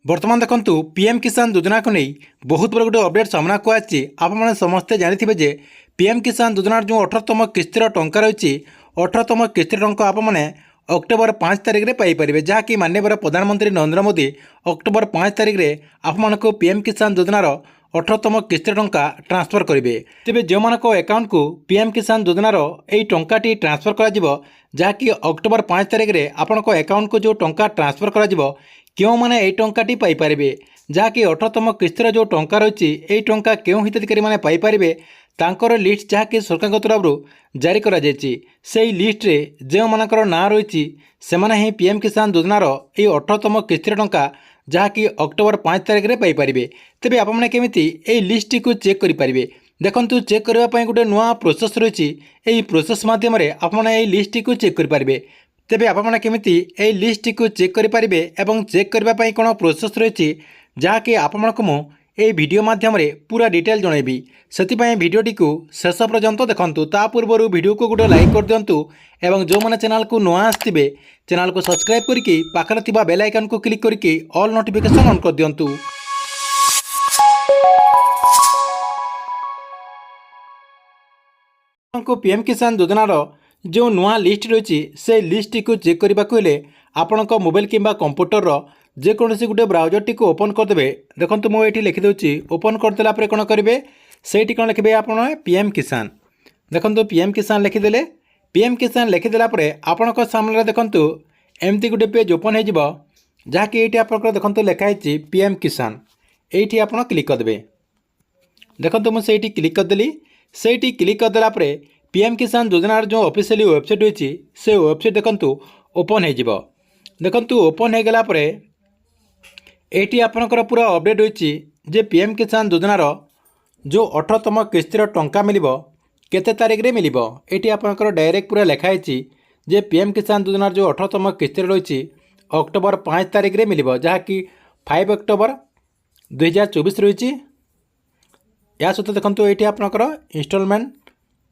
बर्तमान देखु पीएम किसान योजना को नहीं बहुत बड़ा गोटे अपडेट सामना को आछि। आपने समस्ते जानी जे पीएम किसान योजनार जो 18तम किस्तिर टंका रही 18तम किस्तिर टंका आपने अक्टोबर 5 तारिख में पाइपर जहाँकि माननीय प्रधानमंत्री नरेंद्र मोदी अक्टोबर 5 तारिख में आपको पीएम किसान योजनार 18तम किस्तिर टंका ट्रांसफर करेंगे। तेज जो मान अकाउंट को पीएम किसान योजनार यही टंकाटी ट्रांसफर करा अक्टोबर 5 तारिख में आपण अकाउंट को जो टंका ट्रांसफर करा क्यों मैंने यही टंकाटी पाइपर जहाँकि 18तम किस्तिर जो टंका रही यही टंका क्यों हिताधिकारी मैंने पाइपर तांकर लिस्ट जहाँकि सरकार तरफ जारी करा से लिस्ट रे जो मानकर ना रही से ही पीएम किसान योजनार यही 18तम किस्तिर टंका जहाँकि अक्टोबर 5 तारिख में पाइपर। तेज आपने केमी लिस्ट को चेक करेंगे। देखु चेक करने गोटे नुआ प्रोसेस रही यही प्रोसेस मध्यम आपने लिस्ट को चेक करेंगे। तेज आपने केमी लिस्ट को चेक करेंगे और चेक करने कौन प्रोसेस रही जहाँकि आपको मु ये वीडियो माध्यम पूरा डिटेल जनइबी से भिडटी को शेष पर्यंत देखूँ। ता पूर्व वीडियो को गोटे लाइक कर दिंतु और जो मैंने चैनल को नुआ आसवे चैनल को सब्सक्राइब करके पाखरे थिबा बेल आइकन को क्लिक करके ऑल नोटिफिकेशन ऑन कर दिंतु। पीएम किसान योजनार जो नुआ लिस्ट रही से लिस्ट को चेक करने को हेले आपण मोबाइल किंबा कंप्यूटर जेकोसी गोटे ब्राउजर टी ओपन करदे। देखो मुझे लिखिदे ओपन करदेला कौन करेंगे से कौन लिखे आप पीएम किसान। देखो पीएम किसान लिखिदे पीएम किसान लिखिदेला आपण सामने देखु एमती गोटे पेज ओपन हो जहाँकि ये आप देखो लिखाई पीएम किसान ये आप क्लिक करदे। देखो मुझे क्लिक करदेली से क्लिक करदेला पीएम किसान योजनार जो ऑफिशियली वेबसाइट रही से वेबसाइट देखु ओपन हो। देखु ओपन हो गला एटी आपनकर पूरा अपडेट होइछि जे पीएम किसान योजनार जो 18तम किस्तिर टंका मिलिबो केते तारिख रे मिलिबो एटी आपनकर डायरेक्ट पूरा लिखाई जे पीएम किसान योजनार जो 18तम किस्तिर रही अक्टोबर 5 तारिख रे मिलिबो जहाँकि 5 अक्टोबर 2024 रही। या सहित देखो ये आपनकर इंस्टॉलमेंट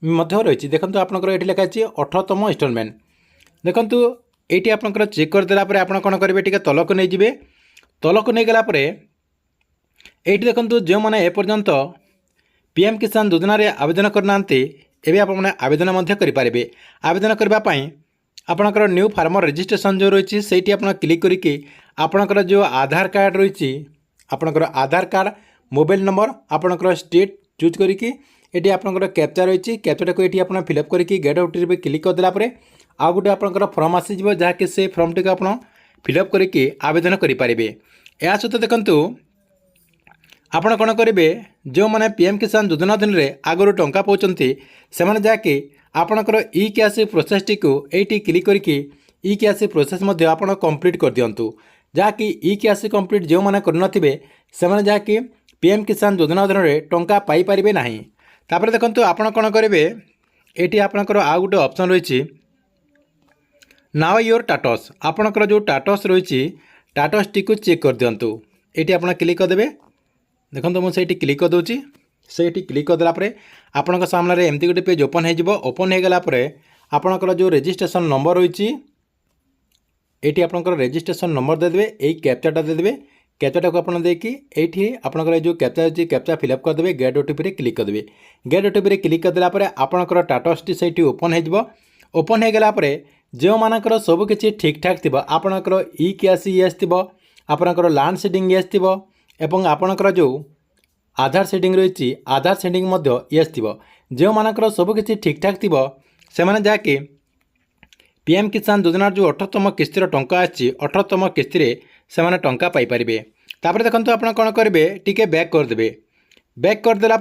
मध्य रही देखो आपनकर ये लिखाई 18तम इंस्टॉलमेंट। देखो ये आपनकर चेक करदेला आप कौन करेंगे टी तलक नहीं जाए। तलक नहीं गला ये देखो जो मैंने एपर्यंत पीएम किसान योजना आवेदन करना एवं आपने आवेदन करेंगे। आवेदन करने आपणकर न्यू फार्मर रजिस्ट्रेशन जो रही से आप क्लिक करके आपणकर जो आधार कार्ड रही आपणकर आधार कार्ड मोबाइल नंबर आपणकर स्टेट चूज करके ये आपणकर कैप्चा रही कैप्चाटा को ये आप फिलअप करके गेट ओटीपी क्लिक करदेला आउ गोटे आपणकर फॉर्म आसीज जहाँकि से फॉर्म टी आप फिलअप करके आवेदन करेंगे। या सहित देखु आपण कौन करेंगे जो मैंने पीएम किसान योजना अधीन आगुरी टंका पाँच से जाकि आपणकर ई कैश प्रोसेस टी को ये क्लिक करके ई कैश प्रोसेस आप कंप्लीट कर दिंतु जहाँकि ई कैश कंप्लीट जो मैंने करनथिबे से जहाँकि पीएम किसान योजना अधीन टंका पाइपर ना। तापर देखो आपण कौन करेंगे ये आपणकर आउ गोटे ऑप्शन रही नाउ योर टाटस आपणकर जो टाटस रही टाटस टी को चेक कर दिंतु ये आप क्लिक करदे। देखो मुझे क्लिक कर दूँगी से क्लिक करदेला आपण सामने एमती गोटे पेज ओपन हो ओपन हो गला आपणकर जो रजिस्ट्रेशन नंबर रही ये आपणकर रजिस्ट्रेशन नंबर देदेवे यही कैप्चाटा देदेवे कैप्चाटा को आपन देकी ये आपणकर जो कैप्चा अच्छी कैप्चा फिलअप करदे गेट ओटीपी क्लिक करदे। गेट ओटीपी क्लिक करदेला आपणकर टाटस टी से ओपन हो ओपन हो गला जो मानकर सबकि ठीक ठाक थी आपणकर ई कैश येस थी आपणकर लैंड सेडिंग येस थी एवं आपणकर जो आधार सेडिंग रही आधार सेडिंग येस थी जो मानकर सबकि ठीक ठाक थी से जाकि पीएम किसान योजनार जो 18तम किस्तिर टंका आछि 18तम किस्तिर से टंका पाइपर। तापर देखो आप कौन करेंगे टी बैक करदे। बैक करदेला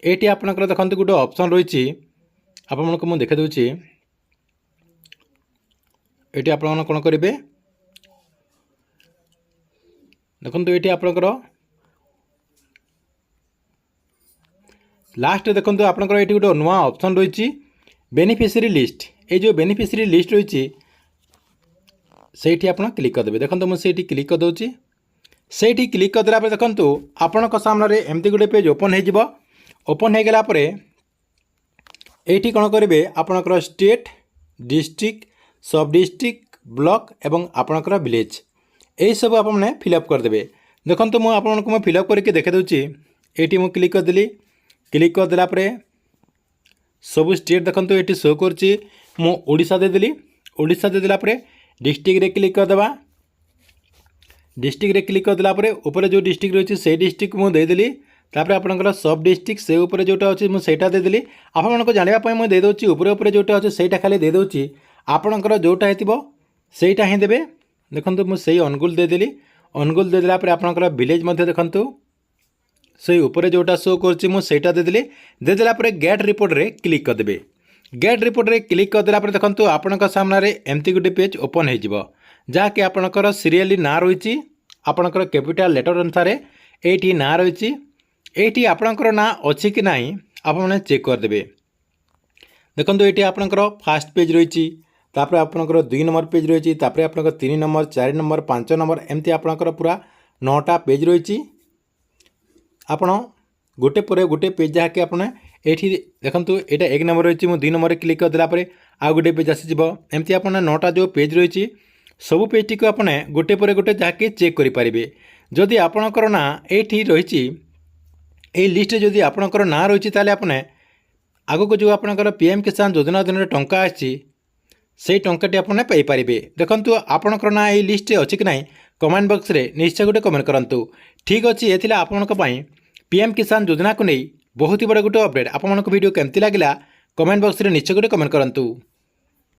ये आपणकर देखो गोटे ऑप्शन रही आपको मुझे देखा दूँगी ये आप कौन करेंगे देखो ये आपणकर लास्ट देखो आपणकर ये गोटे नुआ ऑप्शन रही बेनिफिशियरी लिस्ट ये जो बेनिफिशियरी लिस्ट रही से आप क्लिक करदे। देखो मुझे क्लिक कर दूँगी से क्लिक करदेला देखो आपण सामने एमती गोटे पेज ओपन हो ओपन हो गला ये कौन करेंगे आपणकर स्टेट डिस्ट्रिक्ट सब डिस्ट्रिक्ट ब्लॉक एवं आपणकर विलेज यही सब आपने फिलअप करदे। देखो तो मुझे फिलअप करके देखा दूँ। ये मुझे क्लिक करदेली। क्लिक करदेला सब स्टेट देखो ये शो करा देदेली। ओडिशा देदेला डिस्ट्रिक्ट रे क्लिक करदेबा। डिस्ट्रिक्ट रे क्लिक करदेला ऊपर जो डिस्ट्रिक्ट रही से डिस्ट्रिक्ट मुझे देदेली। तापर आपनकर सब डिस्ट्रिक्ट से ऊपर जोटा अच्छी मुझे देदेली। आपको जानापी मुझे देदे ऊपर जोटा अच्छे से खाली देदे। आपणकर जोटा हो सेटा ही देवे। देखो मुझे अनुगुल देदेली। अनुगुल देदेला आपणकर विलेज देखु से ऊपर जोटा शो करा देदेली। देदेला गेट रिपोर्ट रे क्लिक करदे। गेट रिपोर्ट रे क्लिक करदेला देखो आपणकर सामने एमती गोटे पेज ओपन हो जहाँकि आपणकर सीरियली ना रही आपणकर कैपिटल लेटर अनुसार ये ना रही। ये आपणकर ना अच्छी कि ना आपने चेक करदे। देखो ये आपणकर फास्ट पेज रही। तापर आपणकर 2 नंबर पेज रही। तापर आपणकर 3 नंबर 4 नंबर 5 नंबर एमती आपणकर पूरा 9टा पेज रही। आपण गोटे पर गोटे पेज जहाँकि आपने ये देखो यहाँ 1 नंबर रही। मुझे 2 नंबर क्लिक करदेला आउ गोटे पेज आसीज। एमती आप 9टा जो पेज रही सब पेज टी आपने गोटे पर गोटे जहाँकि चेक करेंगे। जदि आपणकर ना ये रही लिस्ट जदि आपणकर ना रही ताले आपने आगो को जो आपणकर पीएम किसान योजना अधीन टंका आसी से टंकाटी आपने पाइपारे। देखो आपणकर ना ये लिस्ट अच्छी कि ना कमेंट बॉक्स रे निश्चय गोटे कमेंट करूँ। ठीक अच्छे ये आपण पीएम किसान योजना को नहीं बहुत ही बड़ा गोटे अपडेट। आपको वीडियो केमती लगे कमेंट बॉक्स रे निश्चय गोटे कमेंट करूँ।